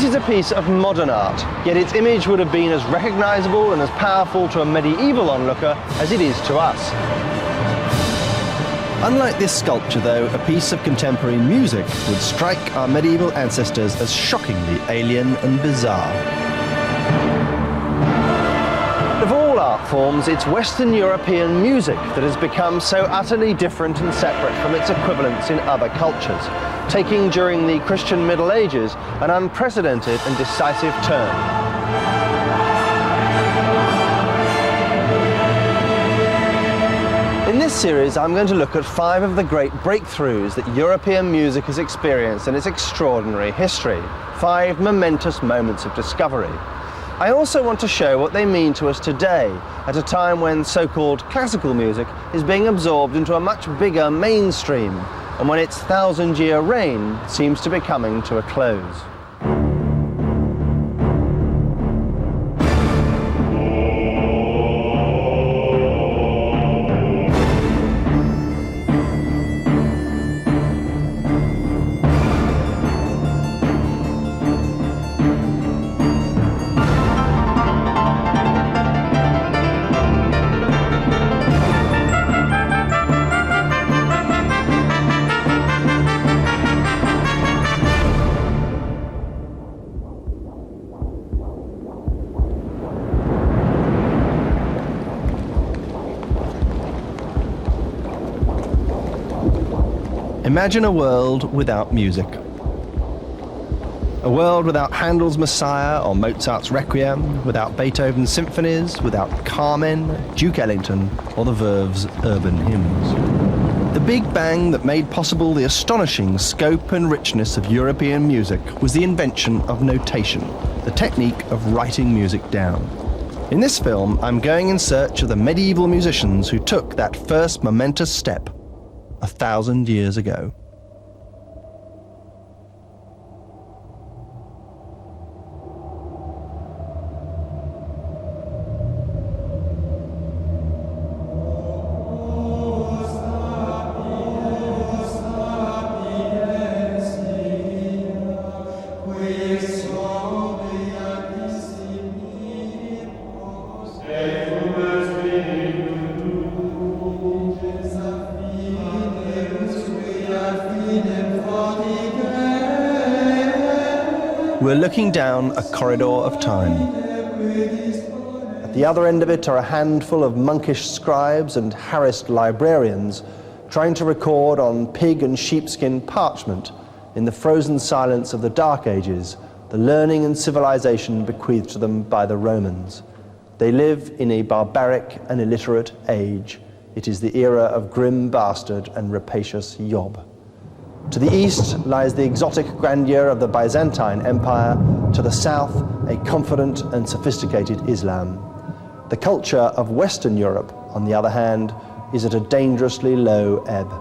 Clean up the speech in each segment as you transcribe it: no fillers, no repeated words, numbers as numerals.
This is a piece of modern art, yet its image would have been as recognisable and as powerful to a medieval onlooker as it is to us. Unlike this sculpture, though, a piece of contemporary music would strike our medieval ancestors as shockingly alien and bizarre. Of all art forms, it's Western European music that has become so utterly different and separate from its equivalents in other cultures, taking during the Christian Middle Ages an unprecedented and decisive turn. In this series, I'm going to look at 5 of the great breakthroughs that European music has experienced in its extraordinary history. 5 momentous moments of discovery. I also want to show what they mean to us today, at a time when so-called classical music is being absorbed into a much bigger mainstream, and when its 1,000-year reign seems to be coming to a close. Imagine a world without music. A world without Handel's Messiah or Mozart's Requiem, without Beethoven's symphonies, without Carmen, Duke Ellington, or the Verve's urban hymns. The Big Bang that made possible the astonishing scope and richness of European music was the invention of notation, the technique of writing music down. In this film, I'm going in search of the medieval musicians who took that first momentous step 1,000 years ago. We're looking down a corridor of time. At the other end of it are a handful of monkish scribes and harassed librarians trying to record on pig and sheepskin parchment, in the frozen silence of the Dark Ages, the learning and civilization bequeathed to them by the Romans. They live in a barbaric and illiterate age. It is the era of grim bastard and rapacious yob. To the east lies the exotic grandeur of the Byzantine Empire, to the south a confident and sophisticated Islam. The culture of Western Europe, on the other hand, is at a dangerously low ebb.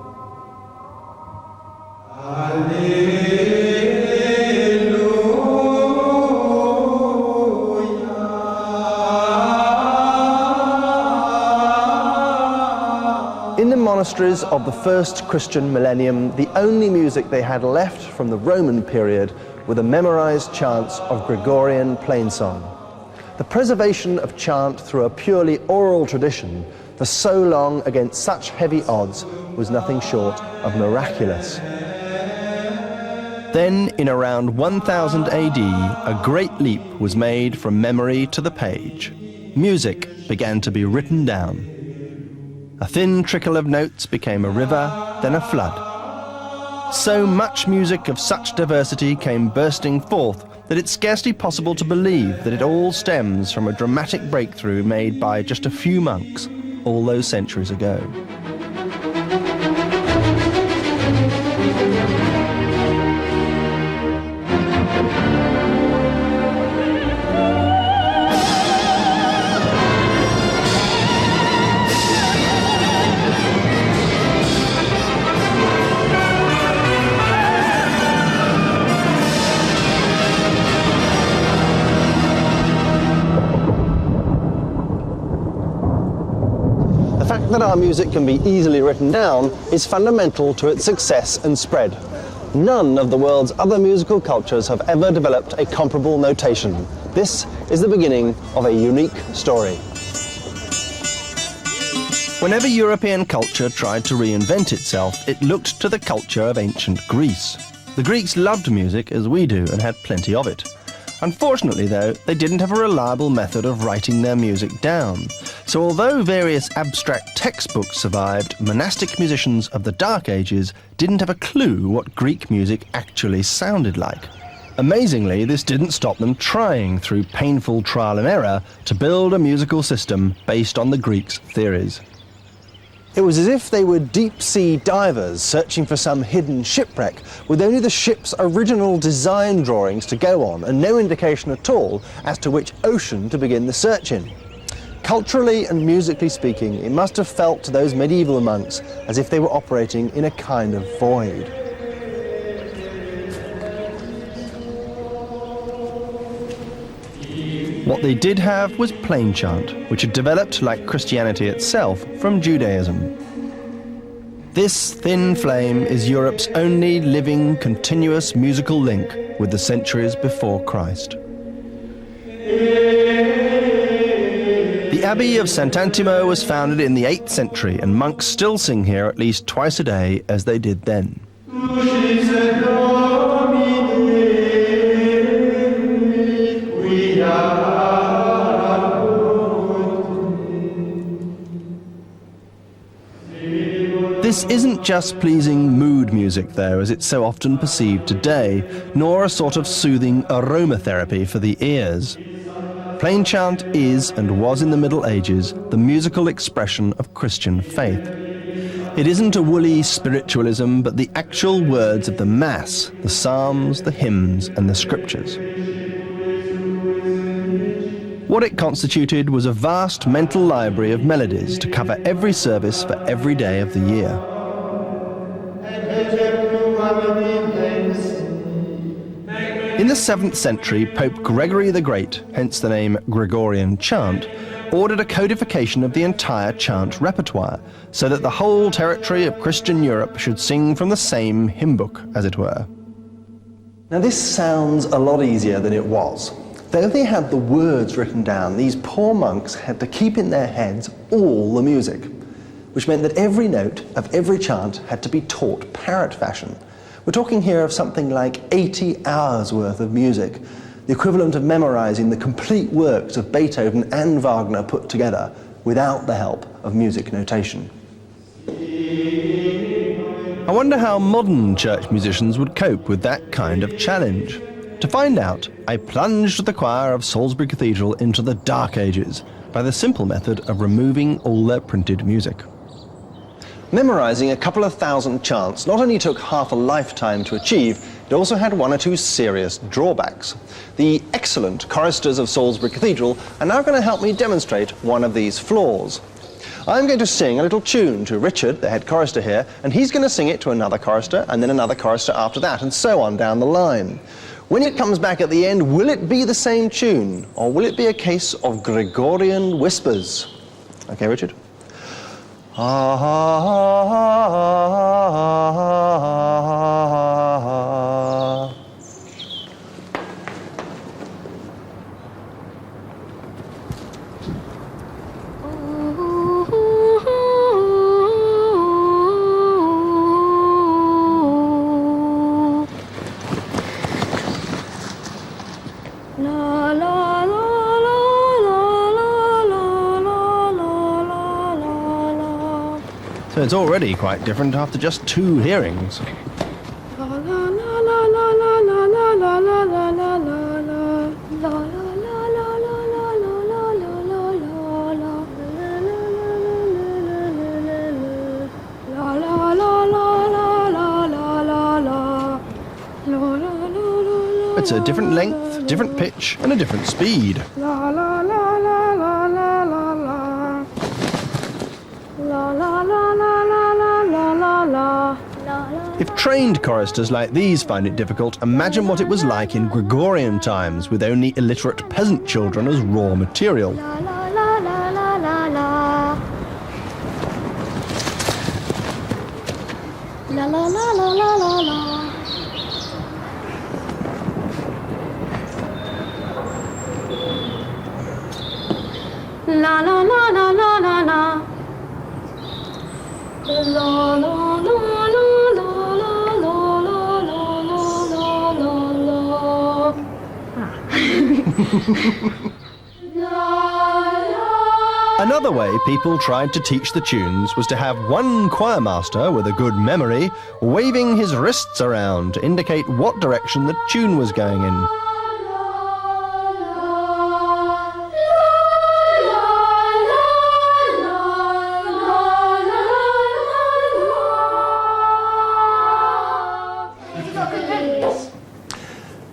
In the monasteries of the first Christian millennium, the only music they had left from the Roman period were the memorized chants of Gregorian plainsong. The preservation of chant through a purely oral tradition for so long against such heavy odds was nothing short of miraculous. Then, in around 1000 AD, a great leap was made from memory to the page. Music began to be written down. A thin trickle of notes became a river, then a flood. So much music of such diversity came bursting forth that it's scarcely possible to believe that it all stems from a dramatic breakthrough made by just a few monks all those centuries ago. That our music can be easily written down is fundamental to its success and spread. None of the world's other musical cultures have ever developed a comparable notation. This is the beginning of a unique story. Whenever European culture tried to reinvent itself, it looked to the culture of ancient Greece. The Greeks loved music as we do and had plenty of it. Unfortunately, though, they didn't have a reliable method of writing their music down. So although various abstract textbooks survived, monastic musicians of the Dark Ages didn't have a clue what Greek music actually sounded like. Amazingly, this didn't stop them trying, through painful trial and error, to build a musical system based on the Greeks' theories. It was as if they were deep-sea divers searching for some hidden shipwreck with only the ship's original design drawings to go on and no indication at all as to which ocean to begin the search in. Culturally and musically speaking, it must have felt to those medieval monks as if they were operating in a kind of void. What they did have was plain chant, which had developed, like Christianity itself, from Judaism. This thin flame is Europe's only living, continuous musical link with the centuries before Christ. The Abbey of Sant'Antimo was founded in the 8th century, and monks still sing here at least twice a day, as they did then. This isn't just pleasing mood music, though, as it's so often perceived today, nor a sort of soothing aromatherapy for the ears. Plain chant is, and was in the Middle Ages, the musical expression of Christian faith. It isn't a woolly spiritualism, but the actual words of the Mass, the Psalms, the hymns, and the Scriptures. What it constituted was a vast mental library of melodies to cover every service for every day of the year. In the 7th century, Pope Gregory the Great, hence the name Gregorian chant, ordered a codification of the entire chant repertoire, so that the whole territory of Christian Europe should sing from the same hymn book, as it were. Now this sounds a lot easier than it was. Though they had the words written down, these poor monks had to keep in their heads all the music, which meant that every note of every chant had to be taught parrot fashion. We're talking here of something like 80 hours worth of music, the equivalent of memorizing the complete works of Beethoven and Wagner put together without the help of music notation. I wonder how modern church musicians would cope with that kind of challenge. To find out, I plunged the choir of Salisbury Cathedral into the Dark Ages by the simple method of removing all their printed music. Memorizing a couple of thousand chants not only took half a lifetime to achieve, it also had one or two serious drawbacks. The excellent choristers of Salisbury Cathedral are now going to help me demonstrate one of these flaws. I'm going to sing a little tune to Richard, the head chorister here, and he's going to sing it to another chorister and then another chorister after that, and so on down the line. When it comes back at the end, will it be the same tune, or will it be a case of Gregorian whispers? Okay, Richard? So it's already quite different after just 2 hearings. It's a different length, different pitch, and a different speed. If trained choristers like these find it difficult, imagine what it was like in Gregorian times with only illiterate peasant children as raw material. La la la la la la la. La la la la la la la la la la la. Another way people tried to teach the tunes was to have one choir master with a good memory waving his wrists around to indicate what direction the tune was going in.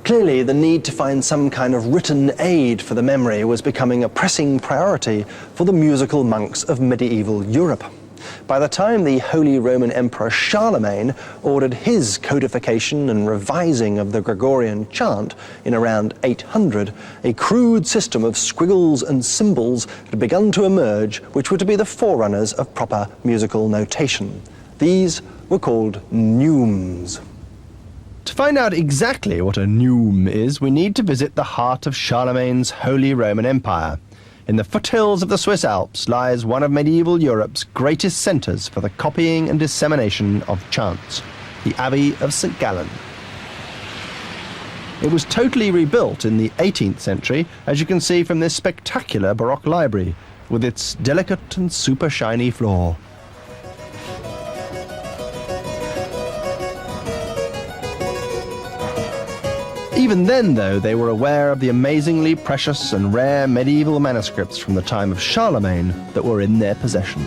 Clearly, the need to find some kind of written aid for the memory was becoming a pressing priority for the musical monks of medieval Europe. By the time the Holy Roman Emperor Charlemagne ordered his codification and revising of the Gregorian chant in around 800, a crude system of squiggles and symbols had begun to emerge, which were to be the forerunners of proper musical notation. These were called neumes. To find out exactly what a neume is, we need to visit the heart of Charlemagne's Holy Roman Empire. In the foothills of the Swiss Alps lies one of medieval Europe's greatest centres for the copying and dissemination of chants, the Abbey of St. Gallen. It was totally rebuilt in the 18th century, as you can see from this spectacular Baroque library, with its delicate and super shiny floor. Even then, though, they were aware of the amazingly precious and rare medieval manuscripts from the time of Charlemagne that were in their possession.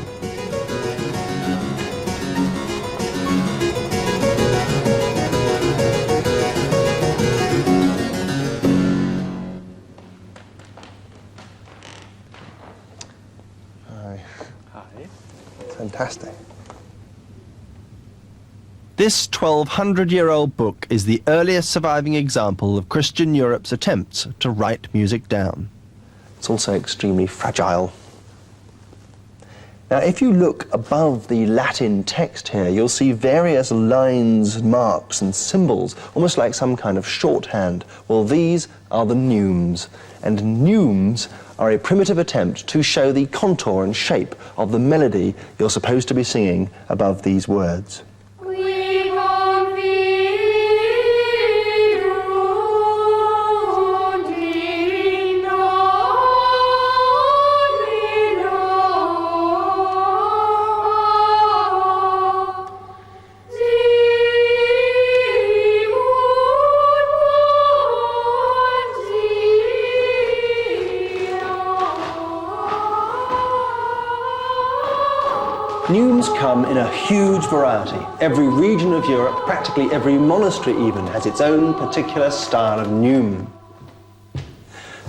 Hi. Fantastic. This 1,200-year-old book is the earliest surviving example of Christian Europe's attempts to write music down. It's also extremely fragile. Now, if you look above the Latin text here, you'll see various lines, marks, and symbols, almost like some kind of shorthand. Well, these are the neumes, and neumes are a primitive attempt to show the contour and shape of the melody you're supposed to be singing above these words. Neumes come in a huge variety. Every region of Europe, practically every monastery even, has its own particular style of neume.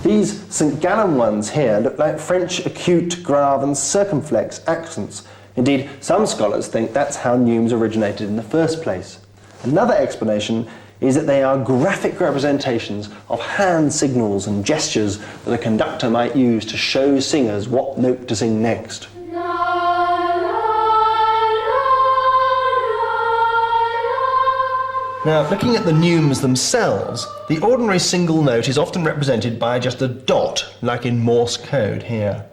These St. Gallen ones here look like French acute, grave and circumflex accents. Indeed, some scholars think that's how neumes originated in the first place. Another explanation is that they are graphic representations of hand signals and gestures that a conductor might use to show singers what note to sing next. Now, looking at the neumes themselves, the ordinary single note is often represented by just a dot, like in Morse code here.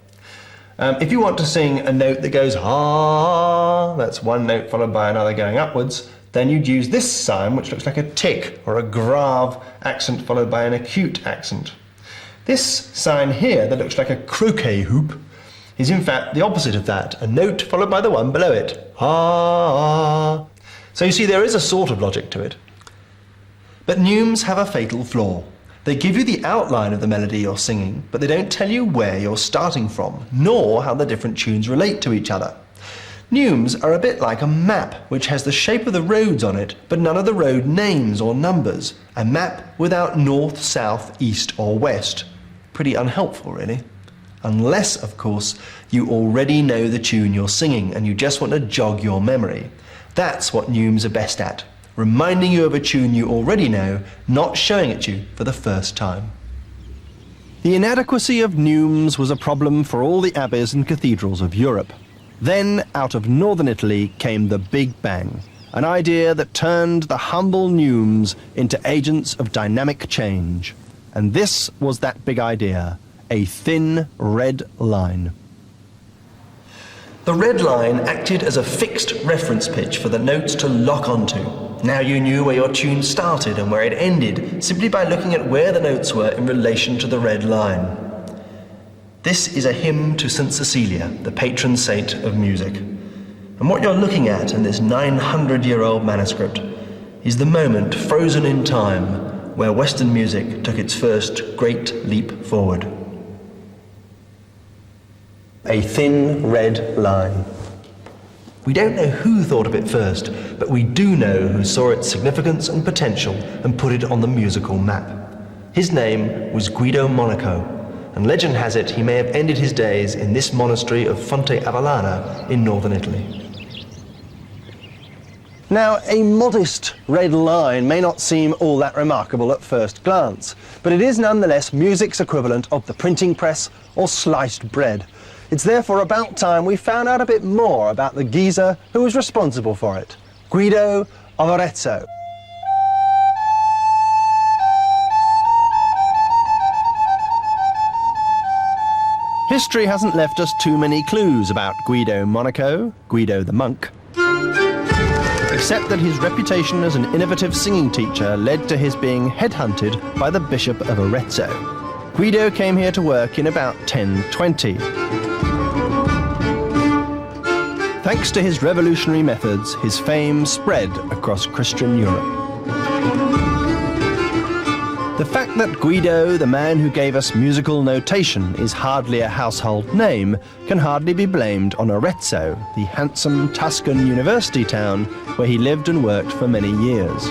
If you want to sing a note that goes ah, that's one note followed by another going upwards, then you'd use this sign, which looks like a tick or a grave accent followed by an acute accent. This sign here, that looks like a croquet hoop, is in fact the opposite of that, a note followed by the one below it. Ah. So you see, there is a sort of logic to it. But neumes have a fatal flaw. They give you the outline of the melody you're singing, but they don't tell you where you're starting from, nor how the different tunes relate to each other. Neumes are a bit like a map, which has the shape of the roads on it, but none of the road names or numbers. A map without north, south, east or west. Pretty unhelpful, really. Unless, of course, you already know the tune you're singing and you just want to jog your memory. That's what neumes are best at, reminding you of a tune you already know, not showing it to you for the first time. The inadequacy of neumes was a problem for all the abbeys and cathedrals of Europe. Then, out of northern Italy came the Big Bang, an idea that turned the humble neumes into agents of dynamic change. And this was that big idea, a thin red line. The red line acted as a fixed reference pitch for the notes to lock onto. Now you knew where your tune started and where it ended simply by looking at where the notes were in relation to the red line. This is a hymn to St. Cecilia, the patron saint of music. And what you're looking at in this 900-year-old manuscript is the moment frozen in time where Western music took its first great leap forward. A thin red line. We don't know who thought of it first, but we do know who saw its significance and potential and put it on the musical map. His name was Guido Monaco, and legend has it he may have ended his days in this monastery of Fonte Avellana in northern Italy. Now, a modest red line may not seem all that remarkable at first glance, but it is nonetheless music's equivalent of the printing press or sliced bread. It's therefore about time we found out a bit more about the geezer who was responsible for it, Guido of Arezzo. History hasn't left us too many clues about Guido Monaco, Guido the monk, except that his reputation as an innovative singing teacher led to his being headhunted by the Bishop of Arezzo. Guido came here to work in about 1020. Thanks to his revolutionary methods, his fame spread across Christian Europe. The fact that Guido, the man who gave us musical notation, is hardly a household name can hardly be blamed on Arezzo, the handsome Tuscan university town where he lived and worked for many years.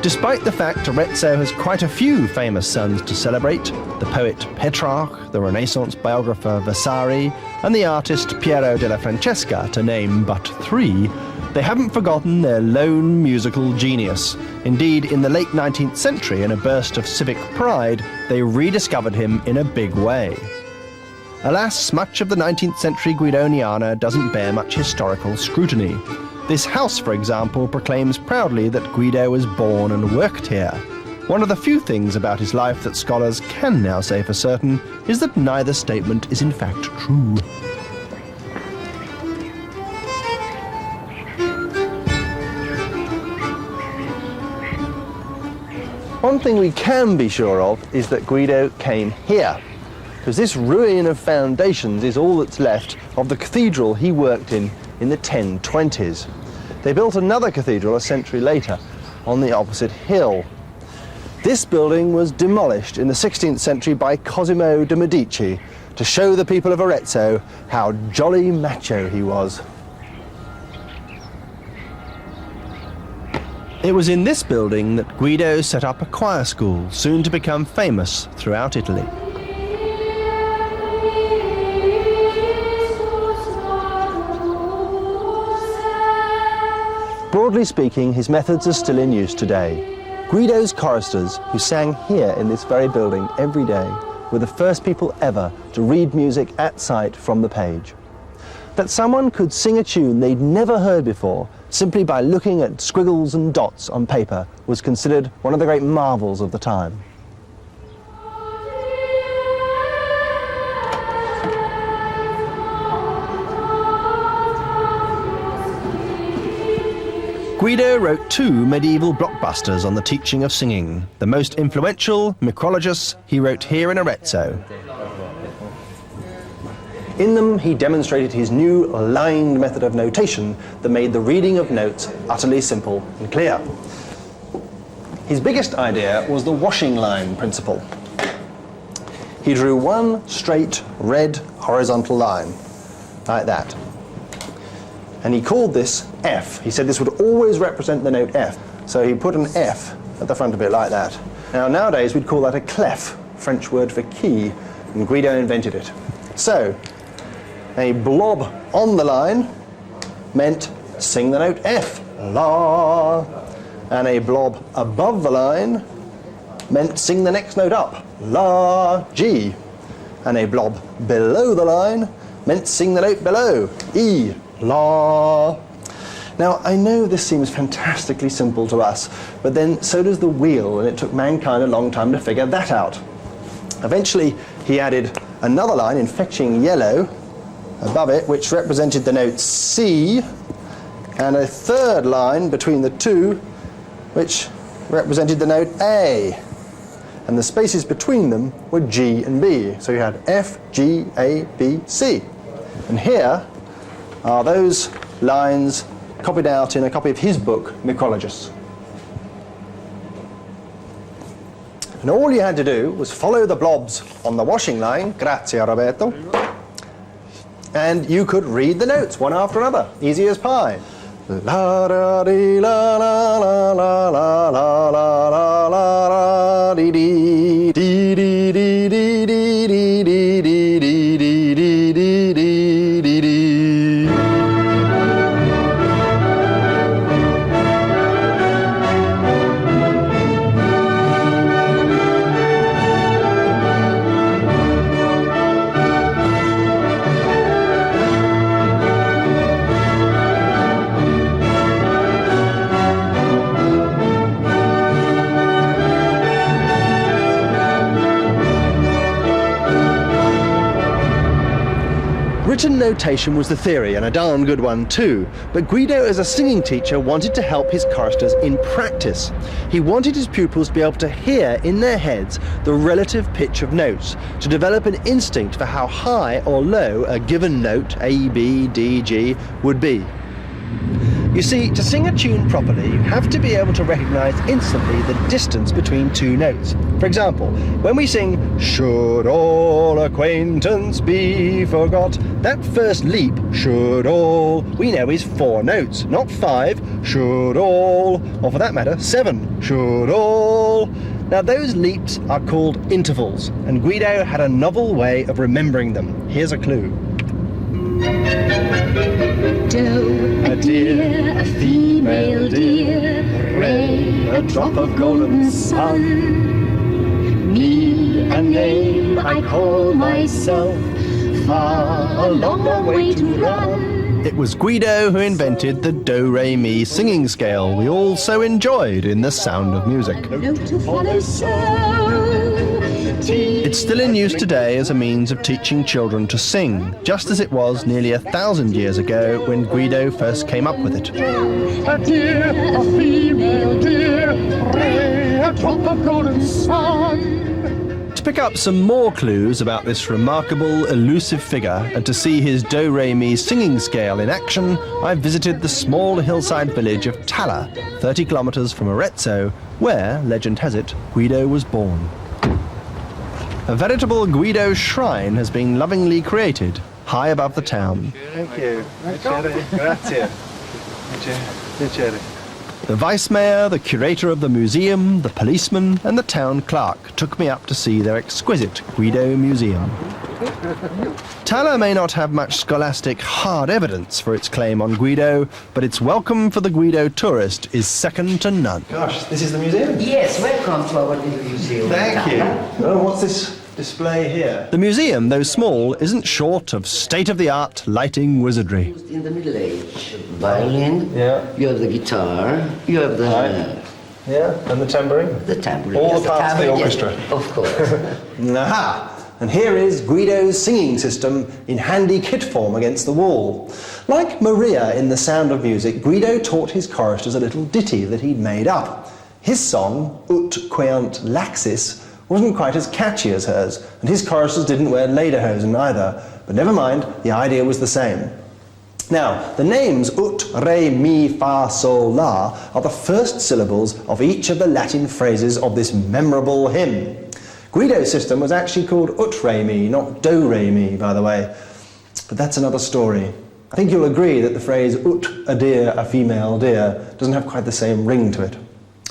Despite the fact Arezzo has quite a few famous sons to celebrate, the poet Petrarch, the Renaissance biographer Vasari, and the artist Piero della Francesca, to name but three, they haven't forgotten their lone musical genius. Indeed, in the late 19th century, in a burst of civic pride, they rediscovered him in a big way. Alas, much of the 19th century Guidoniana doesn't bear much historical scrutiny. This house, for example, proclaims proudly that Guido was born and worked here. One of the few things about his life that scholars can now say for certain is that neither statement is in fact true. One thing we can be sure of is that Guido came here, because this ruin of foundations is all that's left of the cathedral he worked in the 1020s. They built another cathedral a century later on the opposite hill. This building was demolished in the 16th century by Cosimo de' Medici to show the people of Arezzo how jolly macho he was. It was in this building that Guido set up a choir school, soon to become famous throughout Italy. Broadly speaking, his methods are still in use today. Guido's choristers, who sang here in this very building every day, were the first people ever to read music at sight from the page. That someone could sing a tune they'd never heard before simply by looking at squiggles and dots on paper was considered one of the great marvels of the time. Guido wrote two medieval blockbusters on the teaching of singing. The most influential, Micrologus, he wrote here in Arezzo. In them, he demonstrated his new lined method of notation that made the reading of notes utterly simple and clear. His biggest idea was the washing line principle. He drew one straight red horizontal line, like that. And he called this F. He said this would always represent the note F. So he put an F at the front of it like that. Now nowadays we'd call that a clef, French word for key, and Guido invented it. So a blob on the line meant sing the note F, La. And a blob above the line meant sing the next note up, La, G. And a blob below the line meant sing the note below, E, La. Now, I know this seems fantastically simple to us, but then so does the wheel, and it took mankind a long time to figure that out. Eventually, he added another line in fetching yellow above it, which represented the note C, and a third line between the two, which represented the note A. And the spaces between them were G and B. So you had F, G, A, B, C. And here are those lines copied out in a copy of his book, Mycologus. And all you had to do was follow the blobs on the washing line, grazie Roberto, and you could read the notes one after another, easy as pie. La da dee la la la la la la la la la dee dee dee dee dee dee dee dee dee dee dee dee dee dee dee. Written notation was the theory, and a darn good one too, but Guido as a singing teacher wanted to help his choristers in practice. He wanted his pupils to be able to hear in their heads the relative pitch of notes, to develop an instinct for how high or low a given note, A, B, D, G, would be. You see, to sing a tune properly, you have to be able to recognise instantly the distance between two notes. For example, when we sing, "Should all acquaintance be forgot," that first leap, "should all," we know is 4 notes, not 5, "should all," or for that matter, 7, "should all." Now those leaps are called intervals, and Guido had a novel way of remembering them. Here's a clue. Doe, a deer, a female deer, ray, a drop of golden sun. Me, a name I call myself, far, a long, long way to run. It was Guido who invented the do-re-mi singing scale we all so enjoyed in The Sound of Music. Note to follow so. It's still in use today as a means of teaching children to sing, just as it was nearly 1,000 years ago when Guido first came up with it. A deer, a female deer, ray, a drop of golden sun. To pick up some more clues about this remarkable, elusive figure and to see his do-re-mi singing scale in action, I visited the small hillside village of Talla, 30 kilometres from Arezzo, where, legend has it, Guido was born. A veritable Guido shrine has been lovingly created high above the town. Thank you. Grazie. The vice-mayor, the curator of the museum, the policeman and the town clerk took me up to see their exquisite Guido museum. Talla may not have much scholastic hard evidence for its claim on Guido, but its welcome for the Guido tourist is second to none. Gosh, this is the museum? Yes, welcome to our little museum. Thank you. Oh, what's this display here? The museum, though small, isn't short of state-of-the-art lighting wizardry. In the Middle Age, violin, Yeah. you have the guitar, you have the Yeah, and the tambourine? tambourine. All yes, the parts of the tambourine, orchestra. yes, of course. Aha! And here is Guido's singing system in handy kit form against the wall. Like Maria in The Sound of Music, Guido taught his choristers a little ditty that he'd made up. His song, Ut queant laxis, wasn't quite as catchy as hers, and his choristers didn't wear lederhosen either. But never mind, the idea was the same. Now, the names ut, re, mi, fa, sol, la are the first syllables of each of the Latin phrases of this memorable hymn. Guido's system was actually called ut-re-mi, not do-re-mi, by the way. But that's another story. I think you'll agree that the phrase ut, a deer, a female deer, doesn't have quite the same ring to it.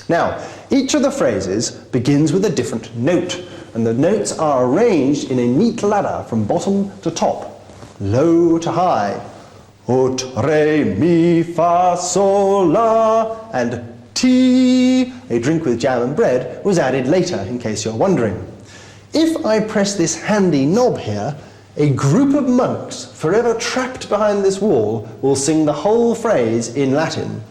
Now, each of the phrases begins with a different note, and the notes are arranged in a neat ladder from bottom to top, low to high. Ut, re, mi, fa, sol, la, and tea, a drink with jam and bread, was added later, in case you're wondering. If I press this handy knob here, A group of monks, forever trapped behind this wall, will sing the whole phrase in Latin.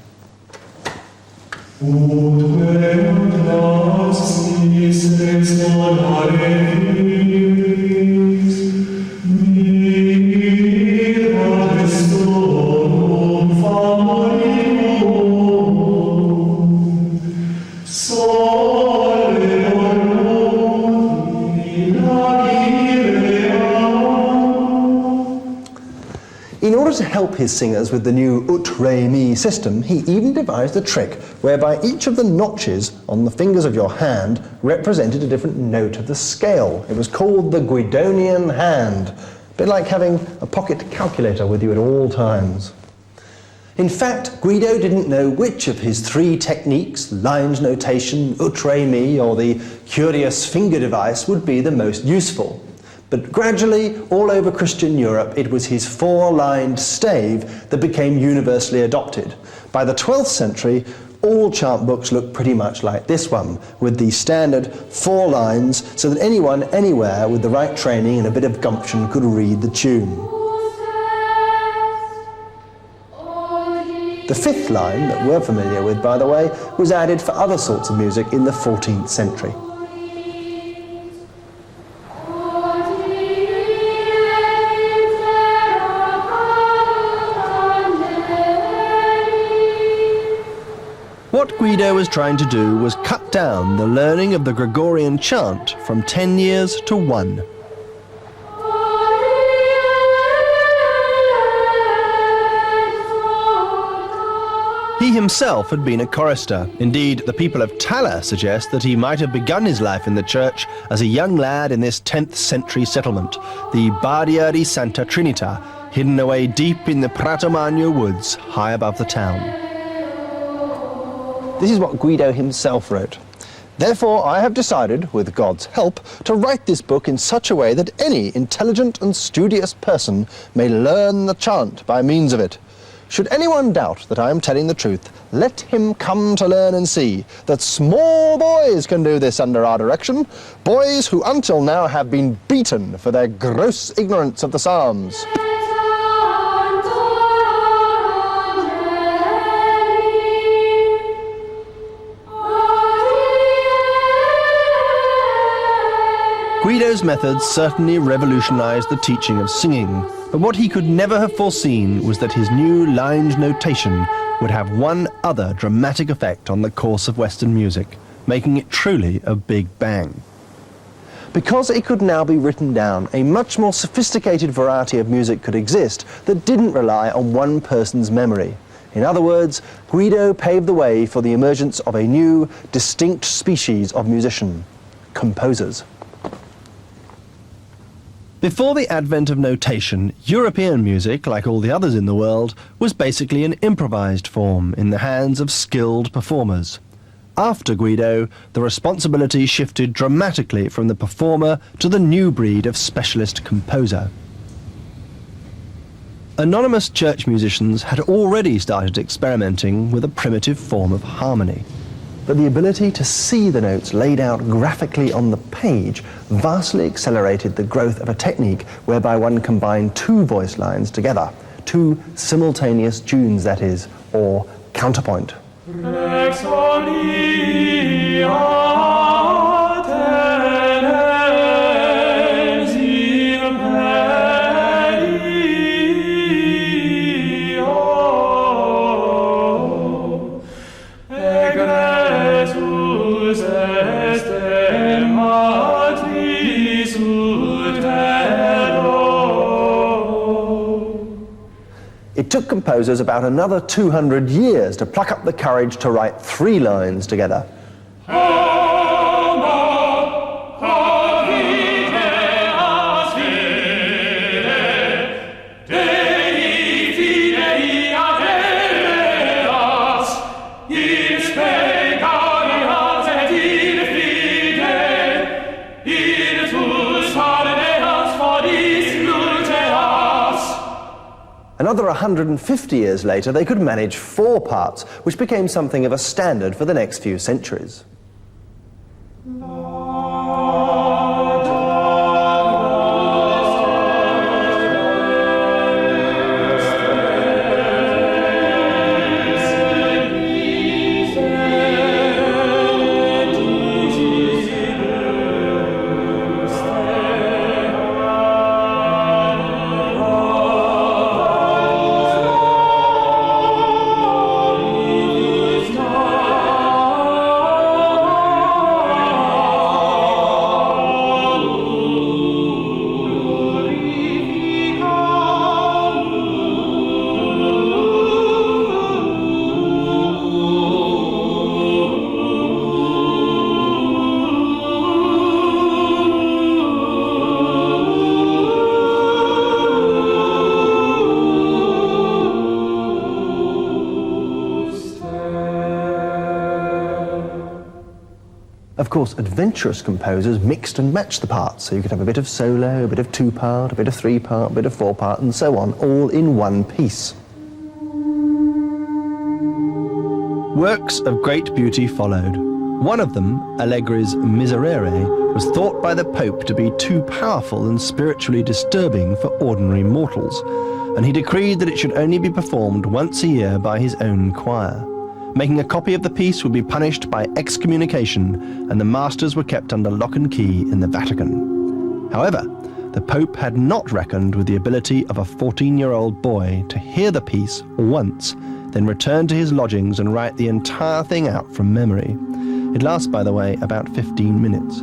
In order to help his singers with the new ut, re, mi system, he even devised a trick whereby each of the notches on the fingers of your hand represented a different note of the scale. It was called the Guidonian hand, a bit like having a pocket calculator with you at all times. In fact, Guido didn't know which of his three techniques, lines notation, ut, re, mi, or the curious finger device, would be the most useful. But gradually, all over Christian Europe, it was his four-lined stave that became universally adopted. By the 12th century, all chant books looked pretty much like this one, with the standard 4 lines, so that anyone, anywhere, with the right training and a bit of gumption could read the tune. The 5th line, that we're familiar with, by the way, was added for other sorts of music in the 14th century. What Guido was trying to do was cut down the learning of the Gregorian chant from 10 years to 1. He himself had been a chorister. Indeed, the people of Tala suggest that he might have begun his life in the church as a young lad in this 10th century settlement, the Badia di Santa Trinita, hidden away deep in the Pratomagno woods high above the town. This is what Guido himself wrote. Therefore, I have decided, with God's help, to write this book in such a way that any intelligent and studious person may learn the chant by means of it. Should anyone doubt that I am telling the truth, let him come to learn and see that small boys can do this under our direction, boys who until now have been beaten for their gross ignorance of the Psalms. Guido's methods certainly revolutionized the teaching of singing, but what he could never have foreseen was that his new lined notation would have one other dramatic effect on the course of Western music, making it truly a big bang. Because it could now be written down, a much more sophisticated variety of music could exist that didn't rely on one person's memory. In other words, Guido paved the way for the emergence of a new, distinct species of musician, composers. Before the advent of notation, European music, like all the others in the world, was basically an improvised form in the hands of skilled performers. After Guido, the responsibility shifted dramatically from the performer to the new breed of specialist composer. Anonymous church musicians had already started experimenting with a primitive form of harmony. But the ability to see the notes laid out graphically on the page vastly accelerated the growth of a technique whereby one combined two voice lines together, two simultaneous tunes, that is, or counterpoint. It took composers about another 200 years to pluck up the courage to write 3 lines together. Another 150 years later, they could manage 4 parts, which became something of a standard for the next few centuries. Of course, adventurous composers mixed and matched the parts, so you could have a bit of solo, a bit of two-part, a bit of three-part, a bit of four-part, and so on, all in one piece. Works of great beauty followed. One of them, Allegri's Miserere, was thought by the Pope to be too powerful and spiritually disturbing for ordinary mortals, and he decreed that it should only be performed once a year by his own choir. Making a copy of the piece would be punished by excommunication, and the masters were kept under lock and key in the Vatican. However, the Pope had not reckoned with the ability of a 14-year-old boy to hear the piece once, then return to his lodgings and write the entire thing out from memory. It lasts, by the way, about 15 minutes.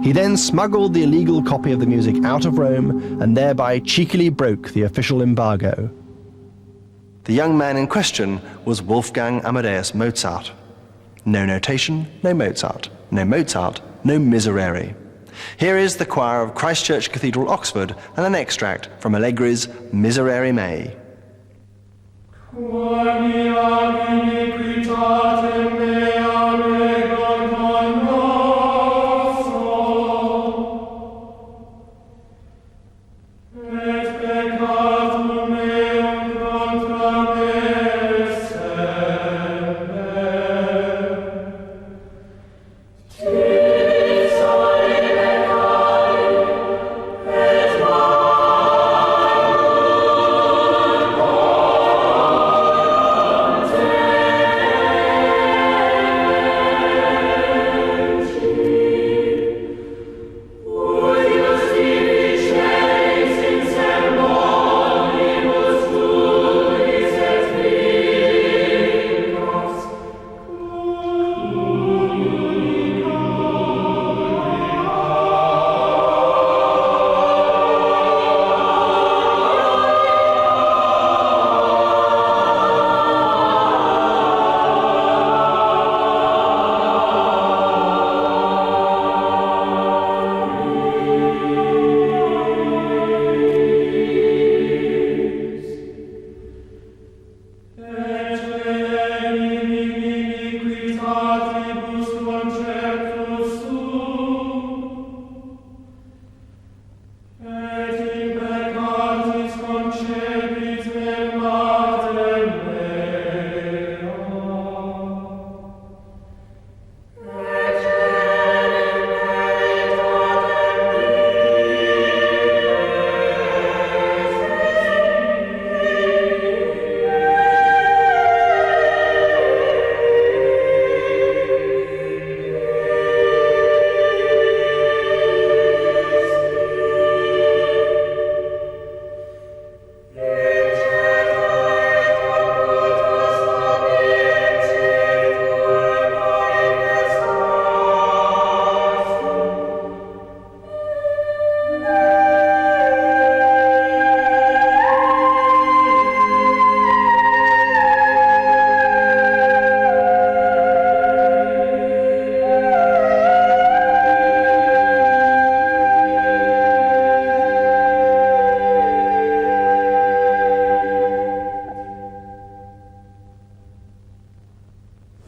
He then smuggled the illegal copy of the music out of Rome and thereby cheekily broke the official embargo. The young man in question was Wolfgang Amadeus Mozart. No notation, no Mozart. No Mozart, no Miserere. Here is the choir of Christ Church Cathedral, Oxford, and an extract from Allegri's Miserere Mei.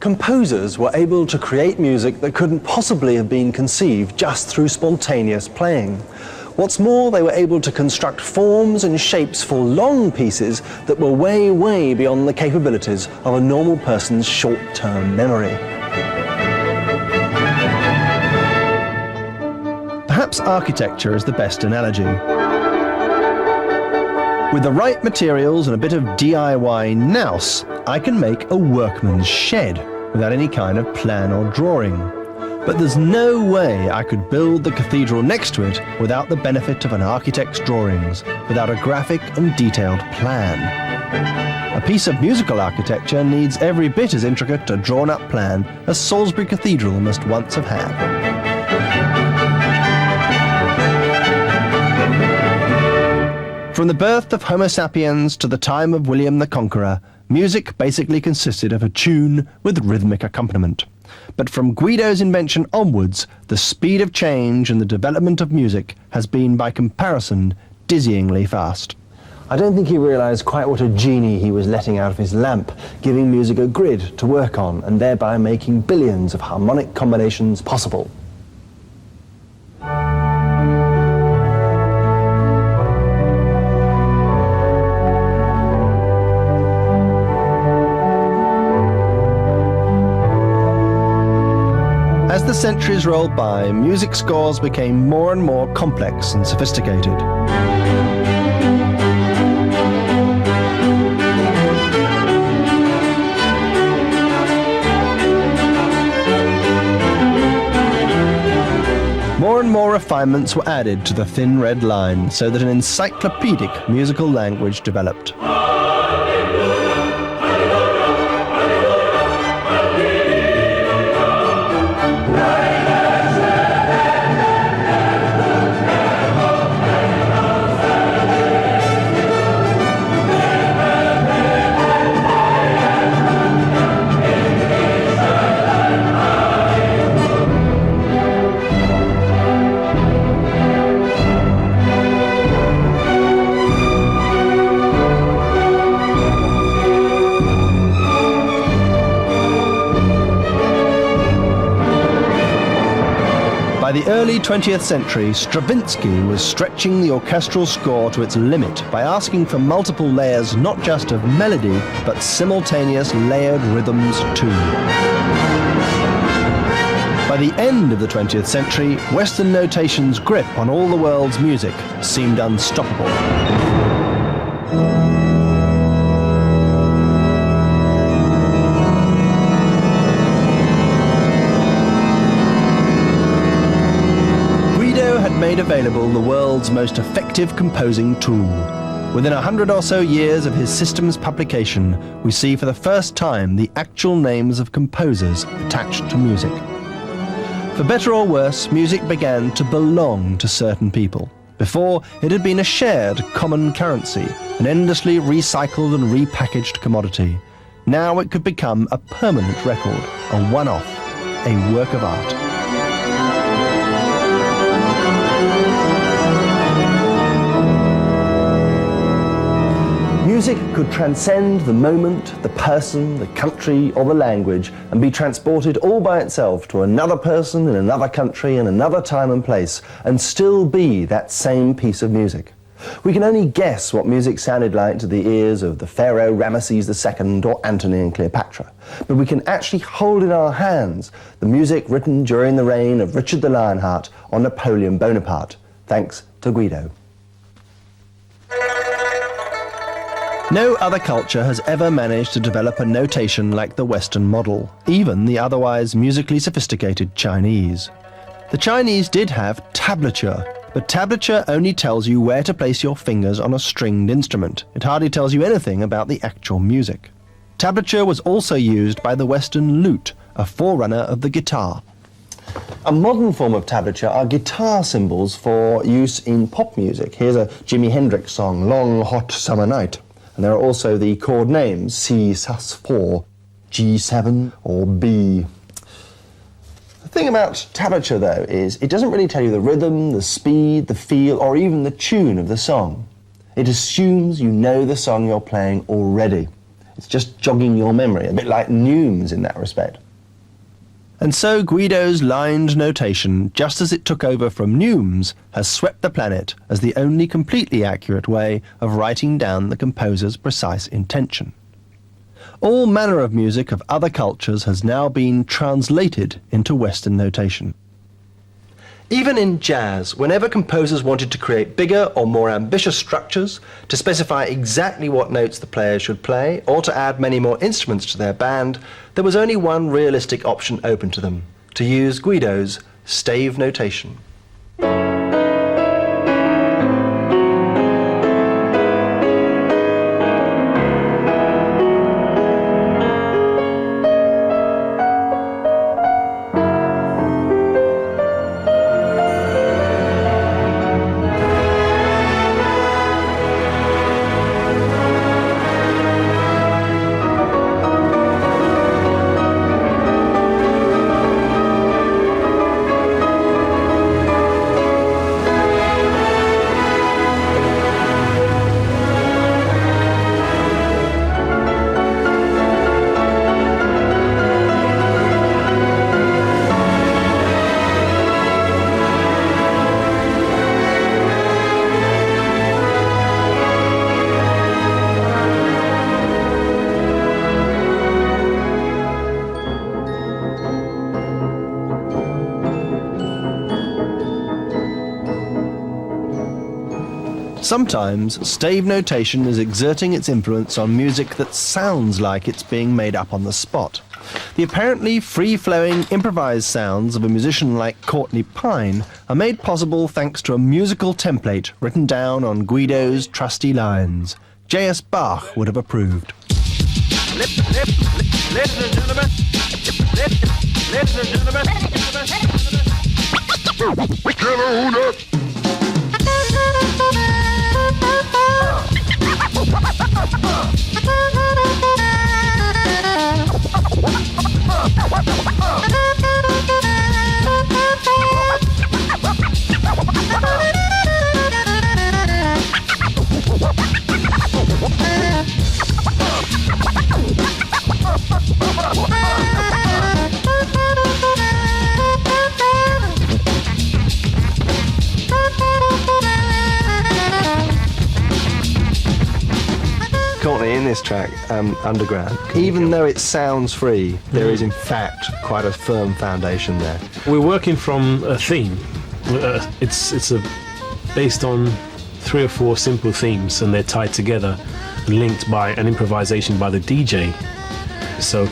Composers were able to create music that couldn't possibly have been conceived just through spontaneous playing. What's more, they were able to construct forms and shapes for long pieces that were way, way beyond the capabilities of a normal person's short-term memory. Perhaps architecture is the best analogy. With the right materials and a bit of DIY nous, I can make a workman's shed without any kind of plan or drawing. But there's no way I could build the cathedral next to it without the benefit of an architect's drawings, without a graphic and detailed plan. A piece of musical architecture needs every bit as intricate a drawn-up plan as Salisbury Cathedral must once have had. From the birth of Homo sapiens to the time of William the Conqueror, music basically consisted of a tune with rhythmic accompaniment. But from Guido's invention onwards, the speed of change and the development of music has been, by comparison, dizzyingly fast. I don't think he realised quite what a genie he was letting out of his lamp, giving music a grid to work on and thereby making billions of harmonic combinations possible. As the centuries rolled by, music scores became more and more complex and sophisticated. More and more refinements were added to the thin red line so that an encyclopedic musical language developed. By the early 20th century, Stravinsky was stretching the orchestral score to its limit by asking for multiple layers not just of melody, but simultaneous layered rhythms too. By the end of the 20th century, Western notation's grip on all the world's music seemed unstoppable. Made available the world's most effective composing tool. Within 100 or so years of his system's publication, we see for the first time the actual names of composers attached to music. For better or worse, music began to belong to certain people. Before, it had been a shared common currency, an endlessly recycled and repackaged commodity. Now it could become a permanent record, a one-off, a work of art. Music could transcend the moment, the person, the country, or the language, and be transported all by itself to another person in another country in another time and place, and still be that same piece of music. We can only guess what music sounded like to the ears of the Pharaoh Ramesses II or Antony and Cleopatra, but we can actually hold in our hands the music written during the reign of Richard the Lionheart or Napoleon Bonaparte, thanks to Guido. No other culture has ever managed to develop a notation like the Western model, even the otherwise musically sophisticated Chinese. The Chinese did have tablature, but tablature only tells you where to place your fingers on a stringed instrument. It hardly tells you anything about the actual music. Tablature was also used by the Western lute, a forerunner of the guitar. A modern form of tablature are guitar symbols for use in pop music. Here's a Jimi Hendrix song, Long Hot Summer Night. And there are also the chord names, C sus4, G7 or B. The thing about tablature, though, is it doesn't really tell you the rhythm, the speed, the feel, or even the tune of the song. It assumes you know the song you're playing already. It's just jogging your memory, a bit like neumes in that respect. And so Guido's lined notation, just as it took over from neumes, has swept the planet as the only completely accurate way of writing down the composer's precise intention. All manner of music of other cultures has now been translated into Western notation. Even in jazz, whenever composers wanted to create bigger or more ambitious structures, to specify exactly what notes the players should play, or to add many more instruments to their band, there was only one realistic option open to them: to use Guido's stave notation. Sometimes stave notation is exerting its influence on music that sounds like it's being made up on the spot. The apparently free-flowing, improvised sounds of a musician like Courtney Pine are made possible thanks to a musical template written down on Guido's trusty lines. J.S. Bach would have approved. Ladies and gentlemen, ladies and gentlemen, Courtney, in this track, Underground, even though it sounds free, there is in fact quite a firm foundation there. We're working from a theme. It's based on 3 or 4 simple themes, and they're tied together, linked by an improvisation by the DJ. So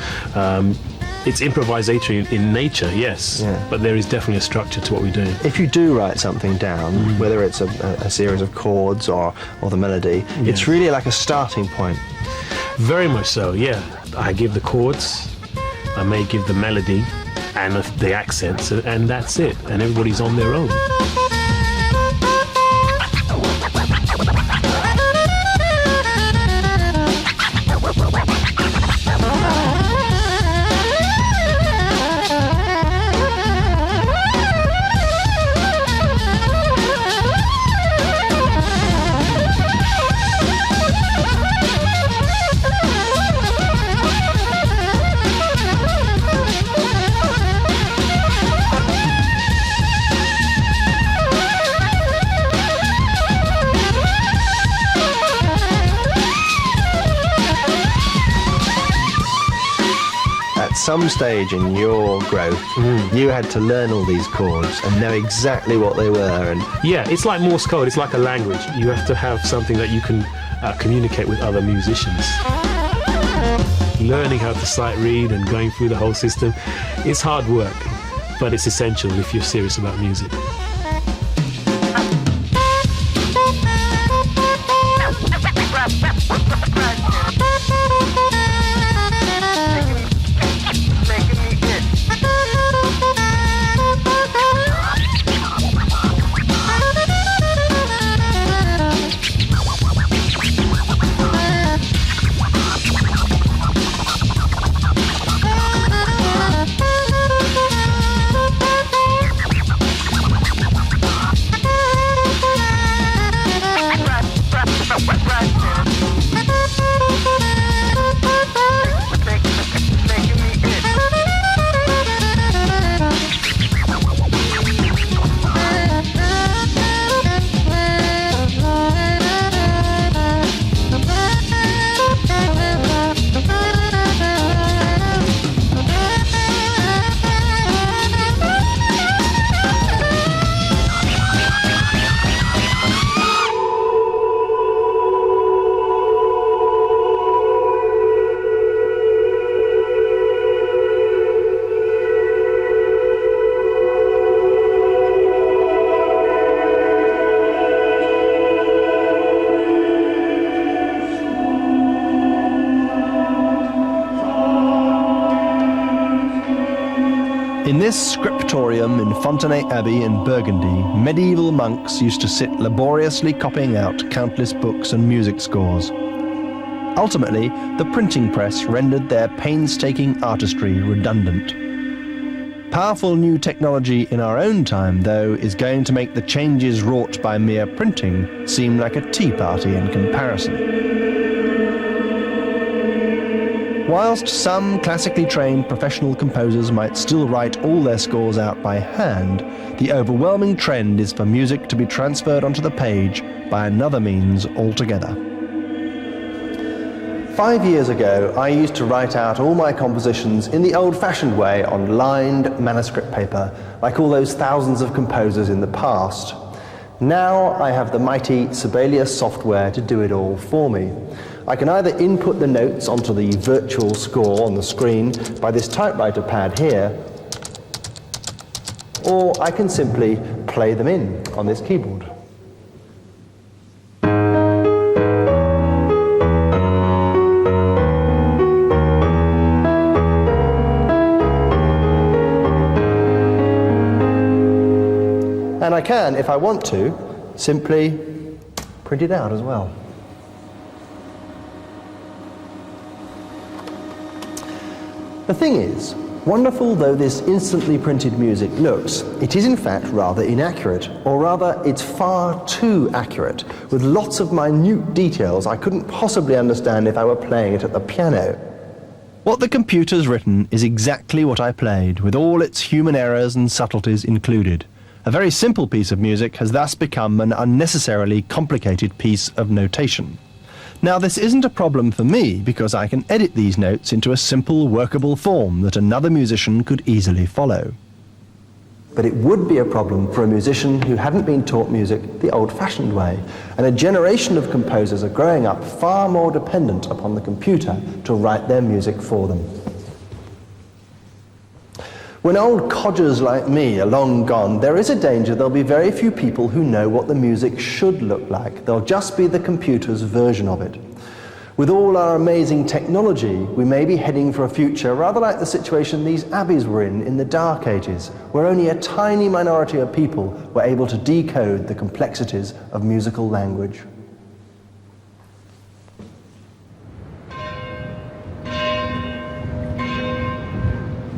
it's improvisatory in nature, yes, but there is definitely a structure to what we're doing. If you do write something down, whether it's a series of chords or the melody, it's really like a starting point. Very much so, yeah. I give the chords, I may give the melody and the accents, and that's it, and everybody's on their own. Some stage in your growth, you had to learn all these chords and know exactly what they were. And yeah, it's like Morse code. It's like a language. You have to have something that you can communicate with other musicians. Learning how to sight read and going through the whole system, it's hard work, but it's essential if you're serious about music. in this scriptorium in Fontenay Abbey in Burgundy, medieval monks used to sit laboriously copying out countless books and music scores. Ultimately, the printing press rendered their painstaking artistry redundant. Powerful new technology in our own time, though, is going to make the changes wrought by mere printing seem like a tea party in comparison. Whilst some classically trained professional composers might still write all their scores out by hand, the overwhelming trend is for music to be transferred onto the page by another means altogether. 5 years ago, I used to write out all my compositions in the old-fashioned way on lined manuscript paper, like all those thousands of composers in the past. Now I have the mighty Sibelius software to do it all for me. I can either input the notes onto the virtual score on the screen by this typewriter pad here, or I can simply play them in on this keyboard. And I can, if I want to, simply print it out as well. The thing is, wonderful though this instantly printed music looks, it is in fact rather inaccurate, or rather it's far too accurate, with lots of minute details I couldn't possibly understand if I were playing it at the piano. What the computer's written is exactly what I played, with all its human errors and subtleties included. A very simple piece of music has thus become an unnecessarily complicated piece of notation. Now, this isn't a problem for me because I can edit these notes into a simple, workable form that another musician could easily follow. But it would be a problem for a musician who hadn't been taught music the old-fashioned way, and a generation of composers are growing up far more dependent upon the computer to write their music for them. When old codgers like me are long gone, there is a danger there'll be very few people who know what the music should look like. There'll just be the computer's version of it. With all our amazing technology, we may be heading for a future rather like the situation these abbeys were in the Dark Ages, where only a tiny minority of people were able to decode the complexities of musical language.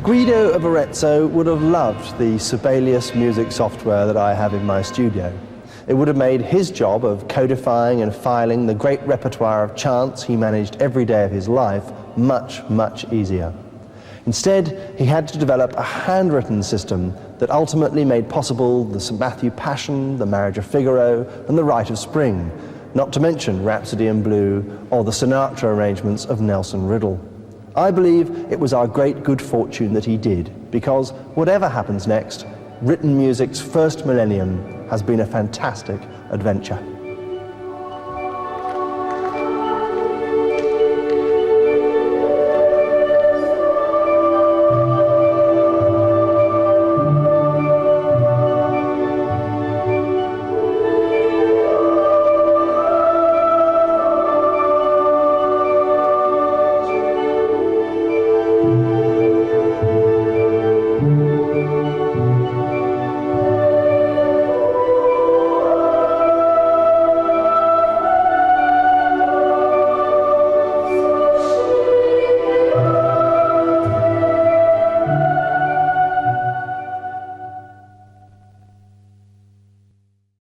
Guido of Arezzo would have loved the Sibelius music software that I have in my studio. It would have made his job of codifying and filing the great repertoire of chants he managed every day of his life much, much easier. Instead, he had to develop a handwritten system that ultimately made possible the St. Matthew Passion, the Marriage of Figaro, and the Rite of Spring, not to mention Rhapsody in Blue or the Sinatra arrangements of Nelson Riddle. I believe it was our great good fortune that he did, because whatever happens next, written music's first millennium has been a fantastic adventure.